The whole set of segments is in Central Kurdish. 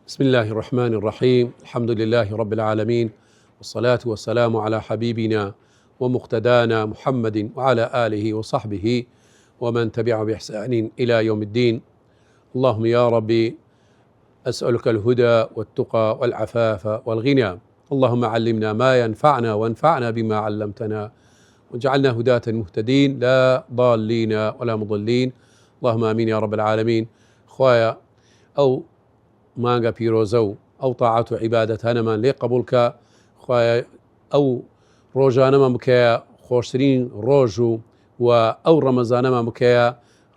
بسم الله الرحمن الرحيم. الحمد لله رب العالمين، والصلاة والسلام على حبيبنا ومقتدانا محمد وعلى آله وصحبه ومن تبعه بإحسان إلى يوم الدين. اللهم يا ربي أسألك الهدى والتقى والعفاف والغنى. اللهم علمنا ما ينفعنا وانفعنا بما علمتنا، واجعلنا هداة مهتدين لا ضالين ولا مضلين. اللهم آمين يا رب العالمين. خوايا أو مانگا پیرۆزە و ئەو تاعات و عیبادەتانەمان لێ قبولکە. خوایە ئەو ڕۆژانەمان بکەیە خۆشترین ڕۆژ و ئەو ڕەمەزانەمان بکەیە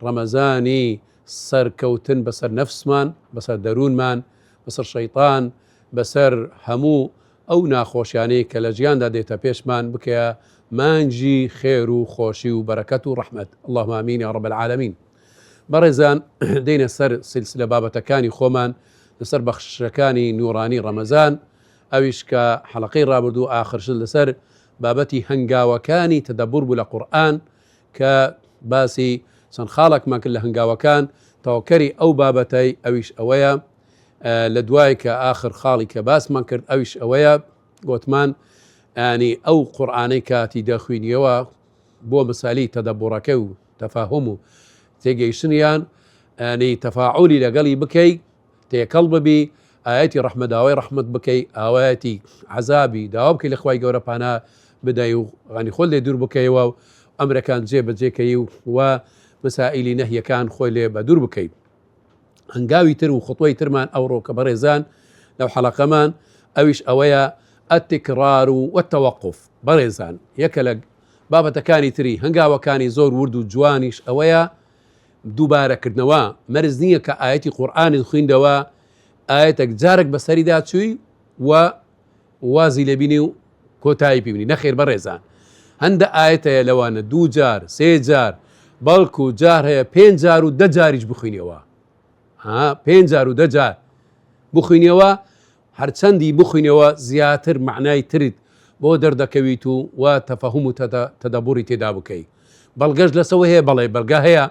ڕەمەزانی سەرکەوتن بەسەر نەفسمان، بەسەر دەروونمان، بەسەر شەیطان، بەسەر هەموو ئەو ناخۆشیانەی کە لە ژیاندا دێتە پێشمان بکەیە مانجی خێر و خۆشی و بەرەکەت و ڕەحمەت. اللهم آمین یا رب العالمین. بەڕێزان، دێنە سەر سلسلە بابەتەکانی خۆمان لەسەر بەخشەکانی نورانی ڕەمەزان، ئەویش کە حەڵەقەی ڕابردوو ئاخرشت لەسەر بابەتی هەنگاوەکانی تەدەبور بوو لە قورئان، کە باسی چەند خاڵێکمان کرد لە هەنگاوەکان. تەواوکەری ئەو بابەتەی ئەویش ئەوەیە لە دوای کە ئاخر خاڵی کە باسمان کرد ئەویش ئەوەیە گوتمان ینی ئەو قورئانەی کاتی دەخوێنیەوە بۆ مەسالی تەدەبوڕەکە و تەفاهم و تێگەیشتنیان، ینی تەفاعولی لەگەڵی بکەی، تێکەڵ ببی، ئاەتی ڕەحمە داوای ڕەحمەت بکەی، ئاوایەتی عەزابی داوا بکەی لە خوای گەورە پانا بدەی و ڕانی خۆت لێ دوور بکەیەوە و ئەمرەکان جێبەجێکەی و مەسائیلی نەهیەکان خۆی لێ بە دوور بکەیت. هەنگاوی تر و خطوەی ترمان ئەوڕۆ کە بەڕێزان لەو حەڵەقەمان ئەویش ئەوەیە التکرار والتوقف. بەڕێزان، یەکە لە بابەتەکانی تری هەنگاوەکانی زۆر ورد و جوانیش ئەوەیە دووبارەکردنەوە. مەرج نییە کە ئاەتی قورئانت خوێندەوە ئاەتێک جارێک بەسەریدا چووی و وازی لێبینی و کۆتایی پێبینی. نەخێر بەڕێزان، هەندە ئاەتەیە لەوانە دوو جار، سێ جار، بەڵکو جار هەیە 5 جار و 10 جاریش بخوێنیەوە. 5 جار و 10 جار بخوێنیەوە، هەرچەندی بخوێنیەوە زیاتر معنای ترت بۆ دەردەکەویت و تەفەهوم و تەدەبوری تێدا بکەی. بەڵگەش لەسەوە هەیە، بەڵێ بەڵگا هەیە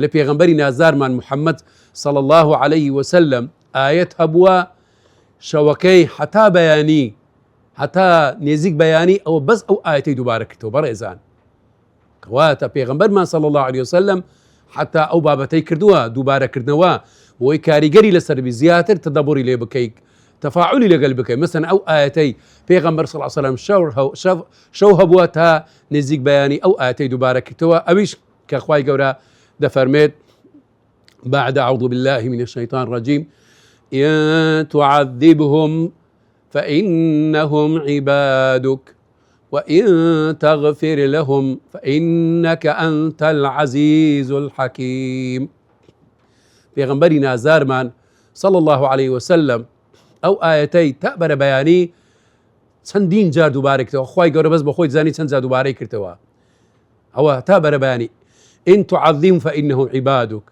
لە پێغەمبەری نازارمان محەممەد صلی الله عليه وسلم ئاەت هەبووە شەوەکەی حتا بەیانی، حتا نێزیک بەیانی ئەوە بەس ئەو ئاەتەی دووبارە کردەوە. بەڕێزان، کەواتە پێغەمبەرمان صلی الله عليه وسلم حتا ئەو بابەتەی کردووە دووبارەکردنەوە بۆی کاریگەری لەسەربی زیاتر تەدەبوری لێ بکەیت، تەفاعولی لەگەڵ بکەیت. مەسەن ئەو ئاەتەی پێغەمبەر صلی الله عليه وسلم شەو هەبووە تا نێزیک بەیانی ئەو ئاەتەی دووبارە کردەوە. ئەویش کە خوای گەورە دەفەرمێت بعد أعوذ بالله من الشيطان الرجيم إن تعذبهم فإنهم عبادك وإن تغفر لهم فإنك أنت العزيز الحكيم. پێغەمبەری نازارمان صلى الله عليه وسلم ئەو ئاەتەی تەبەرە بەیانی چەندین جار دووبارە کردەوە. خوای گەورە بەس بە خۆی زانی چەند جار دووبارەی کردەوە. ئەوە تەبەرە بەیانی إن تعذبهم فإنهم عبادك.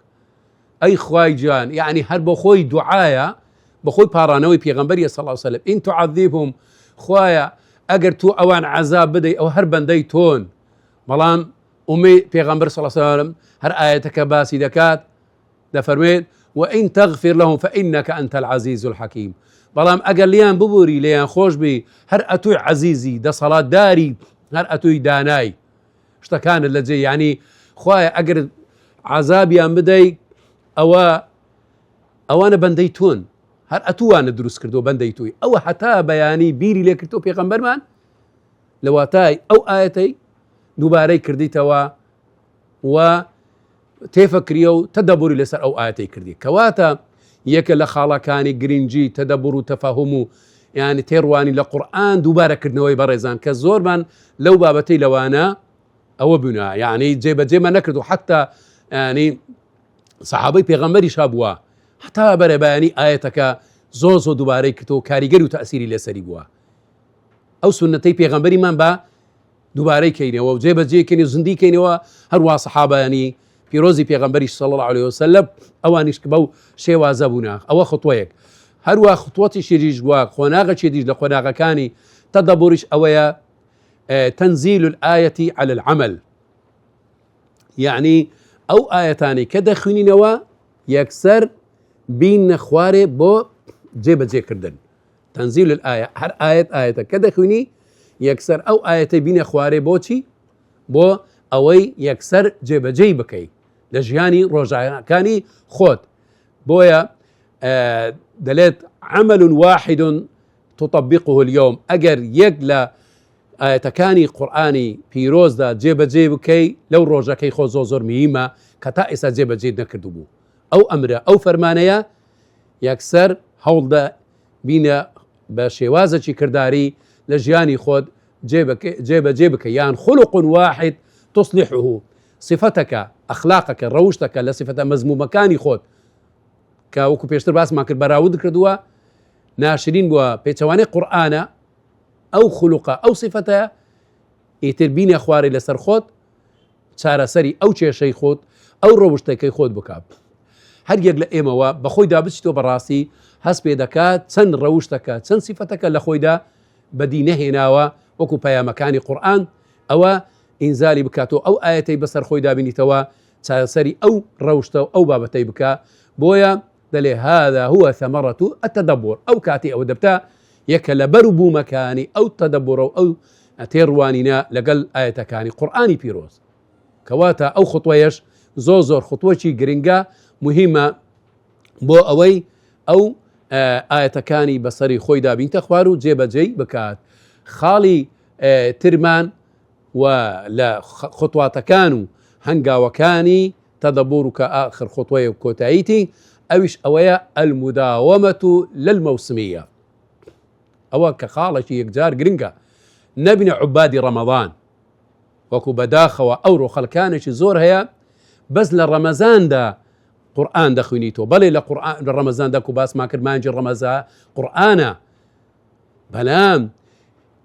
ئەی خوای جان، یعنی هەر بۆ خۆی دوعایە، بە خۆی پاڕانەوەی پێغەمبەریە صلی الله عليه وسلم. إن تعذبهم، خوایە ئەگەر تو ئەوان عەزاب بدەی ئەو هەر بەندەی تۆن. بەڵام ئومێ پێغەمبەر صلی الله عليه وسلم هەر ئاەتەکە باسی دەکات دەفەرمێت وإن تغفر لهم فإنك أنت العزيز الحكيم. بەڵام ئەگەر لیان ببووری لێیان خۆش بی، هەر ئەتوی عەزیزی دەسەڵات داری، هەر ئەتوی دانای شتەکانت لە جێ. یعنی خوایە ئەگەر عەزابیان بدەی ئەوانە بەندەی تۆن، هەر ئەتوانە دروست کردو بەندەی توی. ئەوە هەتا بەیانی بیری لێ کردو پێغەمبەرمان لە واتای ئەو ئاەتەی دووبارەی کردیتەوە و تێفەکریە و تەدەبوری لەسەر ئەو ئاەتەی کردی. کەواتە یەکە لە خاڵەکانی گرنگی تەدەبور و تەفاهم و یعنی تێڕوانی لە قورئان دووبارەکردنەوەی. بەڕێزان، کە زۆرمان لەو بابەتەی لەوانە ئەوە بوونا، یعنی جێبەجێمە نەکردو. حتا ینی سەحابەی پێغەمبەریش هەبووە حتا بەرەبەیانی ئاەتەکە زۆر دووبارەی کردەوە، کاریگەری و تەئسیری لەسەری بووە. ئەو سونەتەی پێغەمبەریمان بە دووبارەی کەینەوە و جێبەجێکەین و زندی کەینەوە. هەروە سەحابەیانی پیرۆزی پێغەمبەری صلی الله عليه وسلم ئەوانیش کە بەو شێوازە بوونا. ئەوە خطوەیەک. هەروە خطوەتی شێریش بووە، خۆناغە چێدیش لە خۆناغەکانی تەدەبوریش ئەوەیە تەنزیل الآية على العمل. یعنی ئەو ئاەتانی کە دەخوێنینەوە یەکسەر بین نەخوارێ بۆ جێبەجێکردن تەنزیل الآية هەر ئاەتە کە دەخوێنی یەکسەر ئەو ئاەتەی بینێ خوارێ بۆچی بۆ ئەوەی یەکسەر جێبەجێی بکەیت لە ژیانی ڕۆژانەکانی خۆت بۆیە دەلێت عمل واحد تطبقه اليوم ئەگەر یەک لە ئاەتەکانی قورئانی پیرۆزدا جێبەجێ بکەی لەو ڕۆژەکەی خۆ زۆر مهمە کە تا ئێستا جێبەجێ نەکردو بوو ئەو ئەمرە ئەو فەرمانەیە یەکسەر هەوڵدە بینە بە شێوازێکی کردداری لە ژیانی خۆت جێبەجێ بکە یان خلق واحد تصلحه صفتەکە ئەخلاقەکە ڕەوشتەکە لە صفتە مەزمومەکانی خۆت کە وەکو پێشتر باسمان کرد بەراورد کردووە ناشرین بووە پێچەوانەی قورئانە ئەو خولوقە ئەو صفتە ئیتر بینە خوارێ لەسەر خۆت چارەسەری ئەو کێشەی خۆت ئەو ڕەوشتەکەی خۆت بکات هەر یەک لە ئێمەوە بەخۆی دابچیتەوە بەڕاستی هەست پێ دەکات چەند ڕەوشتەکە چەند صفتەکە لە خۆیدا بەدی نەهێناوە وەکو پەیامەکانی قورئان ئەوە ئینزالی بکاتەوە ئەو ئاەتەی بەسەر خۆی دابینیتەوە چارەسەری ئەو ڕەوشتە و ئەو بابەتەی بکە بۆیە دەڵێ هذا هو ثمرة التدبر ئەو کاتی ئەوە دەبتە یەکە لە بەر و بوومەکانی ئەو تەدەبڕە و ئەو تێڕوانینە لەگەڵ ئاەتەکانی قورئانی پیرۆز کەواتە ئەو خوتوەیەش زۆر خوتوەکی گرنگە مهمە بۆ ئەوەی ئەو ئاەتەکانی بەسەری خۆی دابینتە خوار و جێبەجێی بکات خاڵی ترمان و لە خوتواتەکان و هەنگاوەکانی تەدەبور و کە ئاخر خوتوەیە و کۆتاییتی ئەویش ئەوەیە المداومة للموسمية ئەوە کە خاڵێکی یەکجار گرنگە نەبینە عوبادی ڕەمەضان وەکو بەداخەوە ئەوڕۆ خەڵکانێکی زۆر هەیە بەس لە ڕەمەزاندا قورئان دەخوێنیتەوە بەڵێ لە ڕەمەزاندا کو باسمان کرد مانجی ڕەمەزان قورئانە بەڵام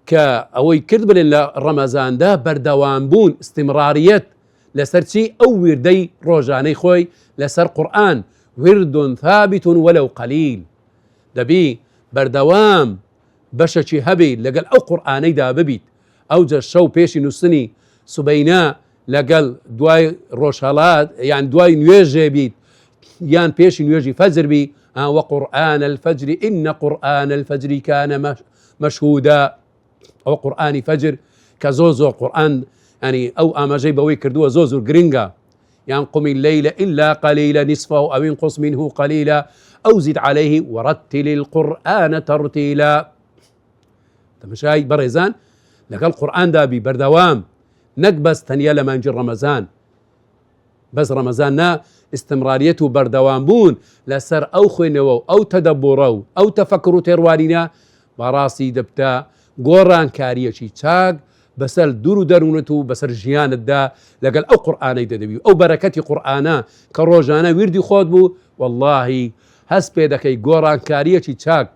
کە ئەوەی کرد بڵێن لە ڕەمەزاندا بەردەوام بوون استیمراریەت لەسەر چی ئەو وردەی ڕۆژانەی خۆی لەسەر قورئان ورد ثابت ولو قليل دەبی بەردەوام بەشەکی هەبی لەگەڵ ئەو قورئانەیدا ببیت ئەو جە شەو پێشی نووسنی سوبەینا لەگەڵ دوای ڕۆژهەڵات یان دوای نوێژێ بیت یان پێشی نوێژی فەجر بی وقورآن الفجر إن قرآن الفجر كان مشهودا ئەو قورئانی فەجر کە زۆر قورئان ینی ئەو ئاماژەی بەوەی کردووە زۆر گرنگە یان قم الليل إلا قليلا نصفه أو انقص منه قليلا أو زد عليه ورتل القرآن ترتيلا تمشاي بريزان لقى القرآن دابي بردوام نكبس تنيا لمانجي رمضان بس رمضان نا استمراريته بردوام بون لسر أو خوينو أو تدبرو أو تفكروا تروانينا براسي دبتا قران كاريشي تاق بەسەر دوور و دەروونەت و بەسەر ژیانتدا لەگەڵ ئەو قورئانەی دەدەبی ئەو بەرەکەتی قورئانە کە ڕۆژانە وردی خۆت بوو واللهی هەست پێ دەکەی گۆڕانکاریەکی چاک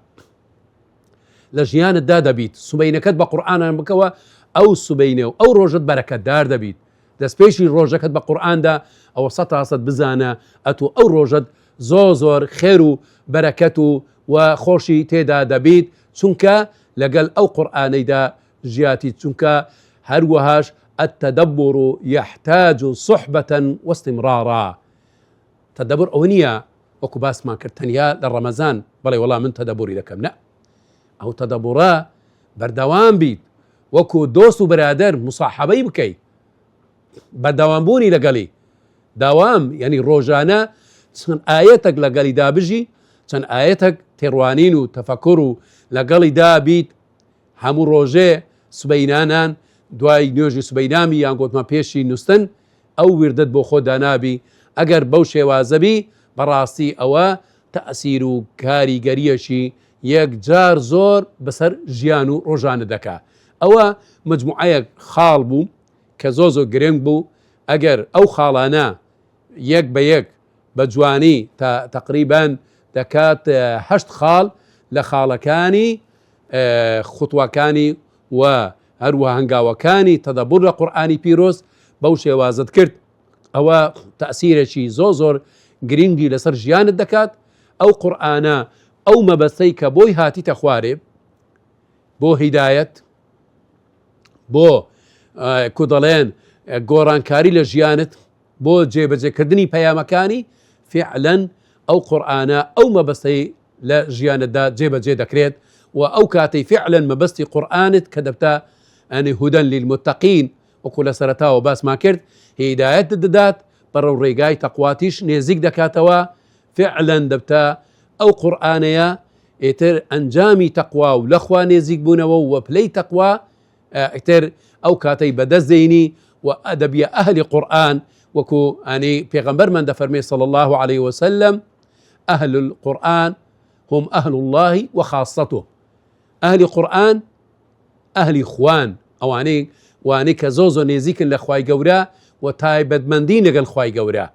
لە ژیانتدا دەبیت سوبەینەکەت بە قورئانە بکەوە ئەو سوبەینە و ئەو ڕۆژت بەرەکەتدار دەبیت دەستپێشی ڕۆژەکەت بە قورئاندا ئەوە 100% بزانە ئەتو ئەو ڕۆژت زۆر خێر و بەرەکەت و خۆشی تێدا دەبیت چونکە لەگەڵ ئەو قورئانەیدا ژیاتی چونکە هەروەهاش التدبر يحتاج صحبة واستمرارا تدبر ئەو نییە وەکو باسمان کرد تەنیا لە ڕەمەزان بەڵێ وەڵام من تدبری دەکەم نە ئەو تدبرە بەردەوام بیت وەکو دۆست و برادەر مصاحبەی بکەیت بەردەوامبوونی لەگەڵی داوام ینی ڕۆژانە چەند ئاەتێک لەگەڵی دابژی چەند ئاەتێک تێڕوانین و تەفەکر و لەگەڵی دابیت هەموو ڕۆژێ سبەینانان دوای نوێژی سبەینامی یان گوتمە پێشی نووسن ئەو وردت بۆ خۆ دانابی ئەگەر بەو شێوازەبی بەڕاستی ئەوە تەئسیر و کاریگەریەشی یەکجار زۆر بەسەر ژیان و ڕۆژانە دەکا ئەوە مجموعەیەک خاڵ بوو کە زۆر گرنگ بوو ئەگەر ئەو خاڵانە یەک بە یەک بە جوانی تا تقریبان دەکات 8 خاڵ لە خاڵەکانی خوتوەکانی و هەروە هەنگاوەکانی تەدەبور لە قورئانی پیرۆز بەو شێوازت کرد ئەوە تەئسیرێکی زۆر گرنگی لەسەر ژیانت دەکات ئەو قورئانە ئەو مەبەستەی کە بۆی هاتیتە خوارێ بۆ هیدایەت بۆ کو دەڵێن گۆڕانکاری لە ژیانت بۆ جێبەجێکردنی پەیامەکانی فعلەن ئەو قورئانە ئەو مەبەستەی لا جياندا جيبة جيدا كريت وأو كاتي فعلا مبستي قرآنت كدبتا أني هدى للمتقين وكل سرتا وباس ما كرت هدايات الددات برو الرقاي تقواتيش نيزيك دكاتوا فعلا دبتا أو قرآنيا إتر أنجامي تقوى ولخوا نيزيك بونوا وبلي تقوى إتر أو كاتي بدز زيني وأدبي أهل قرآن وكو أني بيغمبر من دفرمي صلى الله عليه وسلم أهل القرآن هم أهل الله وخاصته أهل قرآن أهل إخوان أو أني وأني كزوزو نيزيك لخواي قورا وتايبد مندين لقل خواي قورا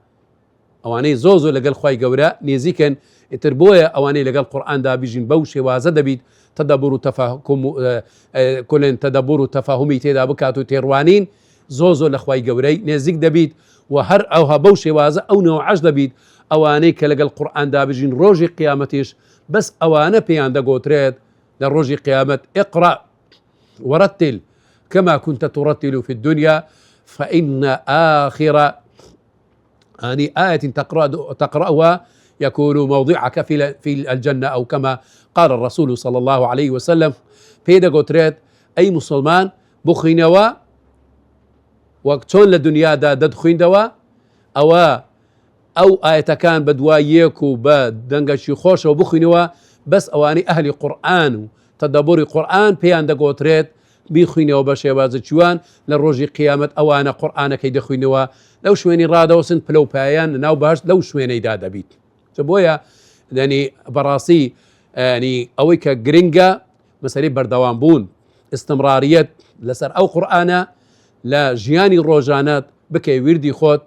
أو أني زوزو لقل خواي قورا نيزيكن تربويا أو أني لقل قرآن دا بيجين بوشي وازد بيد تدبر تفاهم كلن تدبر تفاهمي تيدا بكاتو تيروانين زوزو لخواي قوري نيزيك دبيد وهر أو هبوشي وازد أو نوعج دبيد أواني كلقى القرآن دابجين روجي قيامتيش بس أوانا بيان دا قوتريد للروجي قيامت اقرأ ورتل كما كنت ترتل في الدنيا فإن آخر آية تقرأها يكون موضعك في الجنة أو كما قال الرسول صلى الله عليه وسلم في دا قوتريد أي مسلمان بخينوا وكتون لدنيا دا ددخين دوا أو آية كان بدوايك بدنجشي خوش وبخينوا بس أواني أهل قرآن تدبر قرآن بيان دا قوتريت بيخينوا بشيوازة شوان للروجي قيامة أوانا قرآن كي دخينوا لو شويني رادا وسن بلو بايان ناو باش لو شويني دادا بيت جبويا يعني براسي يعني أويكا جرينجا مسالي بردوان بون استمرارية لسر أو قرآن لا جياني روجانات بكي ويردي خوت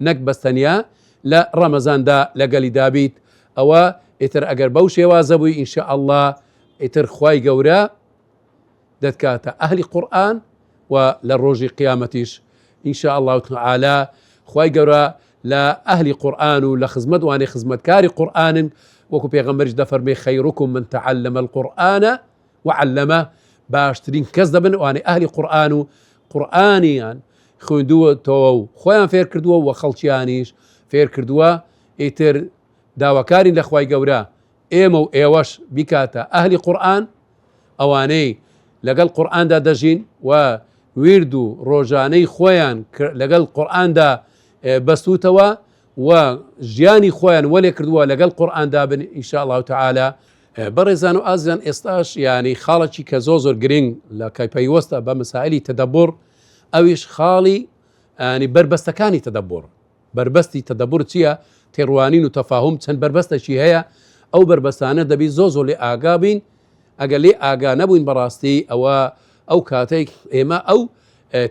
نك بستنيا لا رمضان دا لقالي دابيت أو إتر أجر بوشي وازبوي إن شاء الله إتر خواي قورا دتكاتا أهل قرآن وللروجي قيامتيش إن شاء الله تعالى خواي قورا لا أهل قرآن ولا خزمت واني خزمت كاري قرآن وكو بيغمبر دفر مي خيركم من تعلم القرآن وعلمه باشترين كذبن واني أهل قرآن قرآني يعني خوندوه تو خويان فير كردوه وخلشيانيش فير كردوه إتر داوكارين لخواي قورا إيمو إيوش بكاتا أهل قرآن أواني لقل قرآن دا دجين وويردو روجاني خويان لقل قرآن دا بسوتوا وجياني خويان ولي كردوا لقل قرآن دا إن شاء الله تعالى برزانو أزن إستاش يعني خالتي كزوزر جرين لكي بيوستا بمسائلي تدبر أويش خالي يعني بربستكاني تدبر بربستي تدبر تيا تروانين وتفاهم تن بربستا شي هي أو بربستانة دبي زوزو لآقابين أقل لي آقا نبوين براستي أو كاتيك إما أو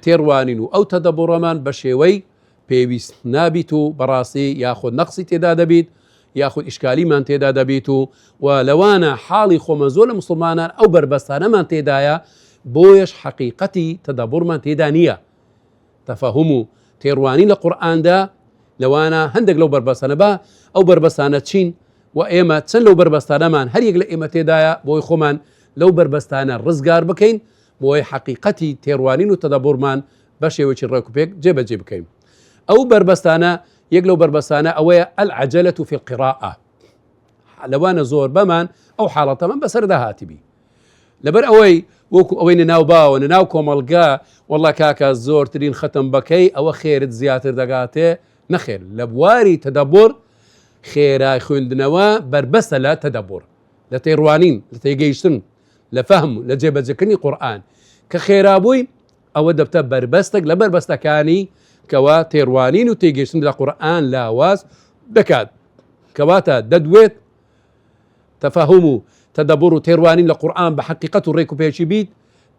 تروانين أو تدبر من بشيوي بيبيس نابتو براسي ياخذ نقصي تداد بيت ياخذ إشكالي من تداد بيتو ولوانا حالي خو منزول مسلمانا أو بربستانة من تدايا بويش حقيقتي تدبر من تدانية تفهموا تيروانين القرآن دا لوانا هندق لو بربستانة با أو بربستانة تشين وإيما تسن لو بربستانة من هل يقل إيما تدايا بوي خمان لو بربستانة رزقار بكين بوي حقيقتي تيروانين وتدبر من بشي ويش الرأيكو بيك جيب بكين أو بربستانة يقلو بربستانة أو العجلة في القراءة لوانا زور بمان أو حالة من بسر ده هاتبي لبر أوي وكو أوين ناو باو ناوكو ملقا والله كاكا زور ترين ختم بكي أو خير زياتر دقاتي نخير لبواري تدبر خيرا خوندنوا بربسة لا تدبر لتيروانين لتيجيشتن لفهم لجيب ذكرني قرآن كخيرابوي أو دبتا بربستك لبربستكاني كوا تيروانين وتيجيشتن لقرآن لا واس دكاد كواتا ددويت تفهموا تدبروا تيروانين لقرآن بحقيقته الريكو بيشي بيت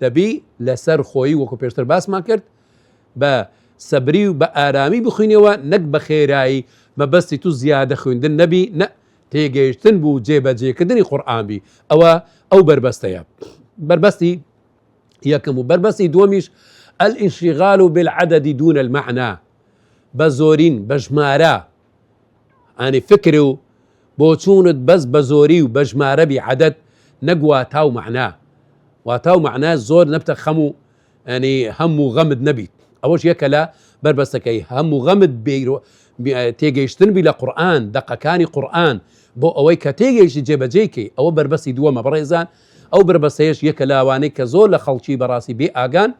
دبي لسر خوي وكو بيشتر باس ما كرت بسبري وبآرامي بخينيوا نك بخيراي ما بس تو زيادة خوين دن نبي نا تيجيشتن بو جيبا جيكدني قرآن بي أو بربستيا بربستي يكمو بربستي دوميش الانشغال بالعدد دون المعنى بزورين بجمارة يعني فكروا بوتشوند بس بزوري وبجمارة بعدد نقوى تاو معناه وتاو معناه زور نبتك خمو يعني هم غمد نبي أول شيء كلا بربەستەکەی هەموو غەمت تێگەیشتن لە قورئان دەقەکانی قورئان بۆ ئەوەی کە تێگەیشتی جێبەجێکەی ئەوە بربەستی دووەمە بەڕێزان ئەو بربەستەیەش یەکە لاوانەی کە زۆر لە خەڵکی بەڕاستی بێ ئاگان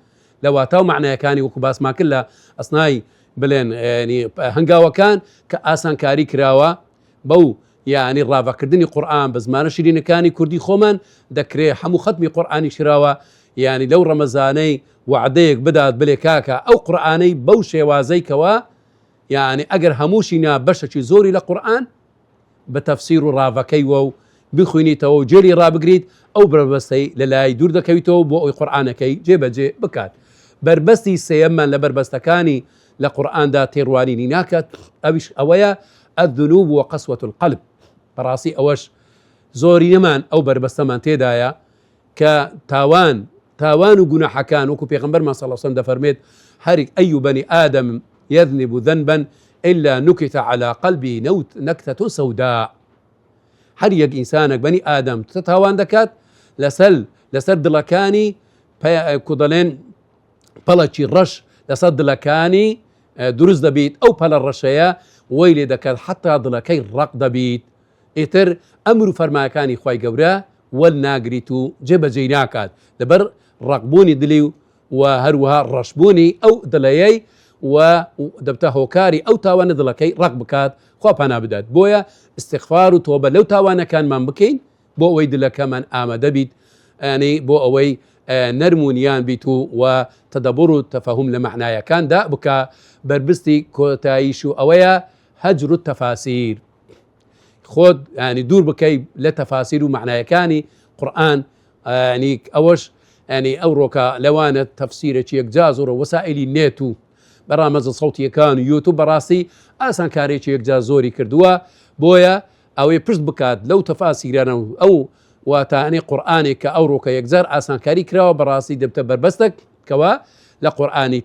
لە واتا و معنایەکانی وەکو باسمان کرد لە ئەسنای بڵێن هەنگاوەکان کە ئاسانکاری کراوە بەو یعنی ڕاوەکردنی قورئان بە زمانە شیرینەکانی کوردی خۆمان دەکرێت هەموو ختمی قورئانی شراوە یعنی لەو ڕەمەزانەی وعدەیەک بدات بڵێ کاکە ئەو قورئانەی بەو شێوازەی کەوە یعنی ئەگەر هەمووشینا بەشێکی زۆری لە قورئان بە تەفسیر و ڕاوەکەیوە و بخوێنیتەوە و جێری ڕابگریت ئەو بربەستەی لە لای دوور دەکەویتەوە بۆ ئەوی قورئانەکەی جێبەجێ بکات. بربەستی سێیەممان لە بربەستەکانی لە قورئاندا تێڕوانینی ناکات ئەویش ئەوەیە الذنوب وقسوة القلب بەڕاستی ئەوەش زۆری نەمان ئەو بربەستەمان تێدایە کە تاوان و گوناحەکان وەکو پێغەمبەرمان صلی الله علیه و سلم دەفەرمێت هەر ئەی بنی ئادەم يذنب ذنبا إلا نكت على قلبي نكتة سوداء هەر یەک ئینسانێک بەنی ئادەم تاوان دەکات لەسەر دڵەکانی کو دەڵێن پەڵەکی ڕەش لەسەر دڵەکانی دروست دەبیت ئەو پەلە ڕەشەیە وەی لێ دەکات حتا دڵەکەی ڕق دەبیت ئیتر ئەمر و فەرمایەکانی خوای گەورە وەل ناگریت و جێبەجێ ناکات لەبەر ڕقبوونی دلی و هەروەها ڕەشبوونی ئەو دڵەیەی و دەبتە هۆکاری ئەو تاوانە دڵەکەی ڕق بکات خوا پانا بدات بۆیە استیغفار و تۆبە لەو تاوانەکانمان بکەین بۆ ئەوەی دلەکەمان ئامادە بیت ینی بۆ ئەوەی نەرمونیان بیت و تەدەبڕ و تەفەهوم لە معنایەکاندا بکە. بربستی کۆتاییش و ئەوەیە هەجر و تەفاسیر خۆت ینی دوور بکەی لە تەفاسیر و معنایەکانی قورئان ینی ئەوەش ینی ئەو ڕۆکە لەوانە تەفسیرێکی یەکجا زۆرە وەسائلی نێت و بەرامەزە سەوتیەکان و یوتوب بەڕاستی ئاسانکارێکی یەکجا زۆری کردووە بۆیە ئەوەی پشت بکات لەو تەفاسیرانە ئەو واتانەی قورئانێک کە ئەو ڕۆکە یەکجار ئاسانکاری کراوە بەڕاستی دەبتە بربەستێک کەوە لە قورئانی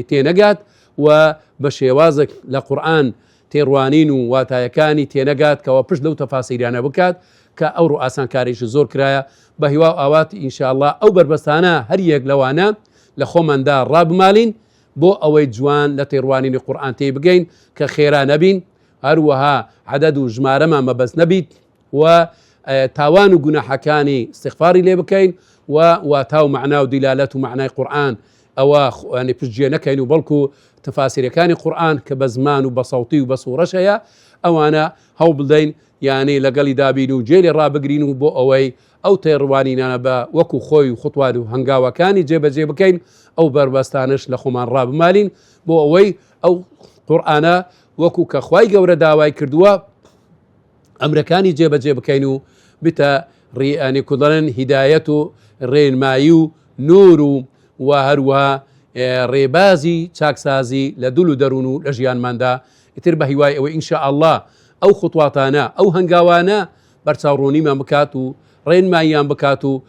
تێنەگات و بە شێوازێک لە قورئان تێڕوانین و واتایەکانی تێنەگات کەەوە پشت لەو تەفاسیرانە بکات کە ئەو ڕوو ئاسانکاریش زۆر کرایە بە هیوا ئاوات ئینشاءالله ئەو بربەستانە هەر یەک لەوانە لە خۆماندا ڕابمالین بۆ ئەوەی جوان لە تێڕوانینی قورئان تێ بگەین کە خێرا نەبین هەروەها عەدەد و ژمارەمان مەبەست نەبیت و تاوان و گوناحەکانی استیغفاری لێ بکەین و واتا و معنا و دیلالەت و معنای قورئان ئەوە ینی پشتگوێ نەکەین و بەڵکو تەفاسیرەکانی قورئان کە بە زمان و بە سەوتی و بە سوورەش هەیە ئەوانە هەوڵ بدەین یعنی لەگەڵی دابین و جێلی ڕابگرین و بۆ ئەوەی ئەو تێڕوانینانە بە وەکو خۆی و خوتوار و هەنگاوەکانی جێبەجێ بکەین ئەو بربەستانش لە خۆمان ڕابمالین بۆ ئەوەی ئەو قورئانە وەکو کە خوای گەورە داوای کردووە ئەمرەکانی جێبەجێ بکەین و بتە ڕیئانی کوڵەن هیدایەت و ڕێنمایی و نور و هەروەها ڕێبازی چاکسازی لە دڵ و دەروون و لە ژیانماندا ئیتر بە هیوای ئەوەی ئینشاءالله ئەو خوتواتانە ئەو هەنگاوانە بەرچاوڕوونیمان بکات و ڕێنماییان بکات و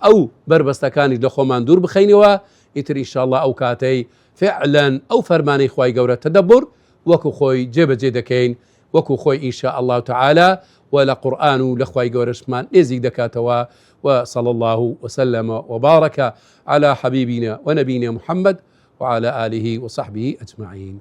ئەو بربەستەکانی لە خۆمان دوور بخەینەوە ئیتر ئینشاءالله ئەو کاتەی فعلا ئەو فەرمانەی خوای گەورە تەدەبڕ وەکو خۆی جێبەجێ دەکەین وەکو خۆی ئینشاء الله تعالى ولا قرآن لخواي قورشمان نزيق دكاتوا وصلى الله وسلم وبارك على حبيبنا ونبينا محمد وعلى آله وصحبه أجمعين.